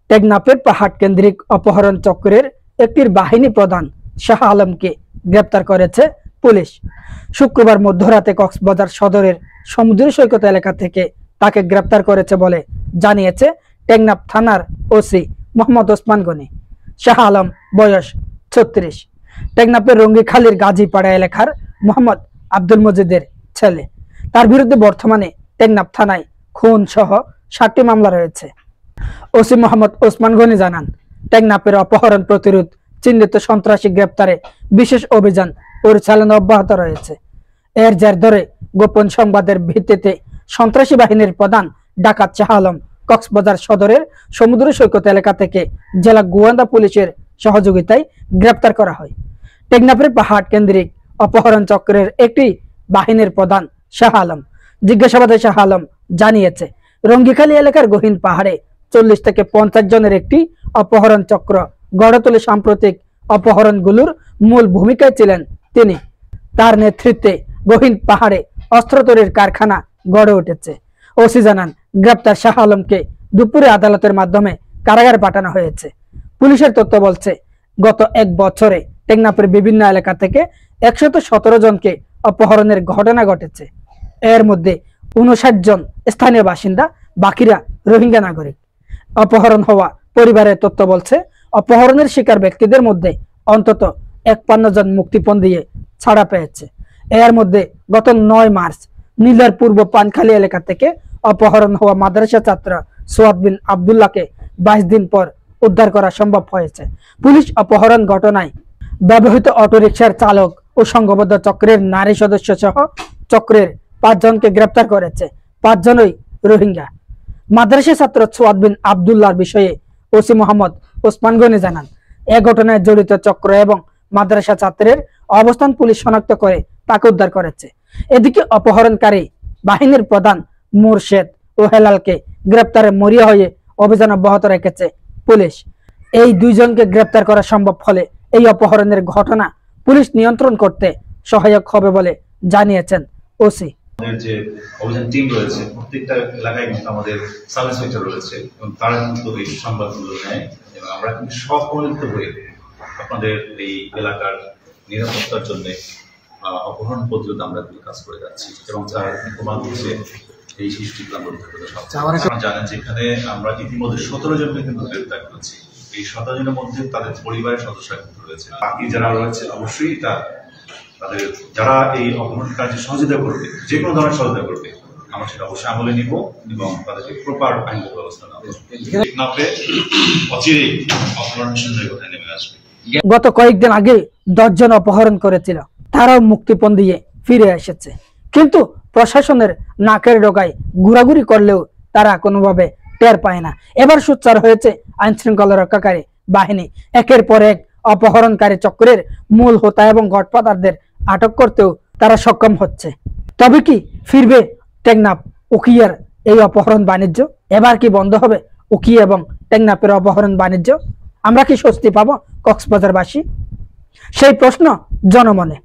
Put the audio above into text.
টেকনাফের পাহাড় কেন্দ্রিক অপহরণ চক্রের একটির বাহিনী প্রধান শাহ আলমকে গ্রেপ্তার করেছে পুলিশ। শুক্রবার মধ্যরাতে কক্সবাজার সদরের সমুদ্র সৈকত এলাকা থেকে তাকে গ্রেপ্তার করেছে বলে জানিয়েছে টেকনাফ থানার ওসি মোহাম্মদ ওসমান গনি। শাহ আলম বয়স 36, টেকনাফের রঙ্গিখালীর গাজীপাড়া এলাকার মোহাম্মদ আব্দুল মজিদের ছেলে। তার বিরুদ্ধে বর্তমানে টেকনাফ থানায় খুন সহ 7টি মামলা রয়েছে। ওসি মোহাম্মদ ওসমান গনি জানান, টেকনাফের অপহরণ প্রতিরোধ চিহ্নিত সন্ত্রাসী গ্রেপ্তারে বিশেষ অভিযান পরিচালনা অব্যাহত রয়েছে। এর জের ধরে গোপন সংবাদের ভিত্তিতে সন্ত্রাসী বাহিনীর প্রধান ডাকাত শাহ আলম কক্সবাজার সদরের সমুদ্র সৈকত এলাকা থেকে জেলা গোয়েন্দা পুলিশের সহযোগিতায় গ্রেপ্তার করা হয়। টেকনাফের পাহাড় কেন্দ্রিক অপহরণ চক্রের একটি বাহিনীর প্রধান শাহ আলম। জিজ্ঞাসাবাদে শাহ আলম জানিয়েছে, রঙ্গিখালী এলাকার গহীন পাহাড়ে 40 থেকে 50 জনের একটি অপহরণ চক্র গড়ে তোলে। সাম্প্রতিক অপহরণগুলোর মূল ভূমিকায় ছিলেন তিনি। তার নেতৃত্বে গহীন পাহাড়ে অস্ত্র তৈরির কারখানা গড়ে উঠেছে। ওসি জানান, গ্রেপ্তার শাহ আলমকে দুপুরে আদালতের মাধ্যমে কারাগারে পাঠানো হয়েছে। পুলিশের তথ্য বলছে, গত 1 বছরে টেকনাফের বিভিন্ন এলাকা থেকে 117 জনকে অপহরণের ঘটনা ঘটেছে। এর মধ্যে 59 জন স্থানীয় বাসিন্দা, বাকিরা রোহিঙ্গা নাগরিক। অপহরণ হওয়া পরিবারের তথ্য বলছে, অপহরণের শিকার ব্যক্তিদের মধ্যে অন্তত 51 জন মুক্তিপণ দিয়ে ছাড়া পেয়েছে। এর মধ্যে গত 9 মার্চ নীলার পূর্ব পানখালী এলাকা থেকে অপহরণ হওয়া মাদ্রাসা ছাত্র সোয়াদ বিন আবদুল্লাহকে 22 দিন পর উদ্ধার করা সম্ভব হয়েছে। পুলিশ অপহরণ ঘটনায় ব্যবহৃত অটোরিকশার চালক ও সংঘবদ্ধ চক্রের নারী সদস্য সহ চক্রের 5 জনকে গ্রেপ্তার করেছে। 5 জনই রোহিঙ্গা। মাদ্রাসা ছাত্র সোয়াদ বিন আবদুল্লাহর বিষয়ে ওসি মোহাম্মদ ওসমান গনি জানান, এ ঘটনায় জড়িত চক্র এবং মাদ্রাসা ছাত্রের অবস্থান পুলিশ শনাক্ত করে তাকে উদ্ধার করেছে। এদিকে অপহরণকারী বাহিনীর প্রধান মুরশেদ ও হেলালকে গ্রেপ্তারে মরিয়া হয়ে অভিযান অব্যাহত রেখেছে পুলিশ। এই 2 জনকে গ্রেপ্তার করা সম্ভব হলে এই অপহরণের ঘটনা পুলিশ নিয়ন্ত্রণ করতে সহায়ক হবে বলে জানিয়েছেন ওসি। আমাদের যে অভিযান টিম রয়েছে প্রত্যেকটা এলাকায় কিন্তু আমাদের সাব ইন্সপেক্টর রয়েছে এবং তারা কিন্তু এই সংবাদগুলো নেয় এবং আমরা কিন্তু সম্মিলিত হয়ে আপনাদের এই এলাকার নিরাপত্তার জন্য অপহরণ প্রতিরোধ আমরা কাজ করে যাচ্ছি এবং তার প্রমাণ হচ্ছে এই শিশুটিকে আমরা উদ্ধার করতে সক্ষম। আপনারা জানেন যে এখানে আমরা ইতিমধ্যে 17 জনকে কিন্তু গ্রেপ্তার করেছি। এই 17 জনের মধ্যে তাদের পরিবারের সদস্যরা কিন্তু রয়েছে। বাকি যারা রয়েছে অবশ্যই তাদের যারা এই অপহরণ কাজে সহযোগিতা করবে, যে কোনো ধরনের সহযোগিতা করবে, আমরা সেটা অবশ্যই আমলে নিব এবং তাদেরকে প্রপার আইনগত ব্যবস্থা নেব। অচিরেই অপহরণ সুন্দর কোথায় নেমে আসবে। গত কয়েকদিন আগে 10 জন অপহরণ করেছিল, তারাও মুক্তিপণ দিয়ে ফিরে এসেছে। কিন্তু প্রশাসনের নাকের ডগায় ঘোরাঘুরি করলেও তারা কোনোভাবে টের পায় না। এবার সোচ্চার হয়েছে আইন শৃঙ্খলা রক্ষাকারী বাহিনী। একের পর এক অপহরণকারী চক্রের মূল হোতা এবং গডফাদারদের আটক করতেও তারা সক্ষম হচ্ছে। তবে কি ফিরবে টেকনাফ উখিয়ার এই অপহরণ বাণিজ্য? এবার কি বন্ধ হবে উখিয়া এবং টেকনাফের অপহরণ বাণিজ্য? আমরা কি স্বস্তি পাবো কক্সবাজারবাসী? সেই প্রশ্ন জনমনে।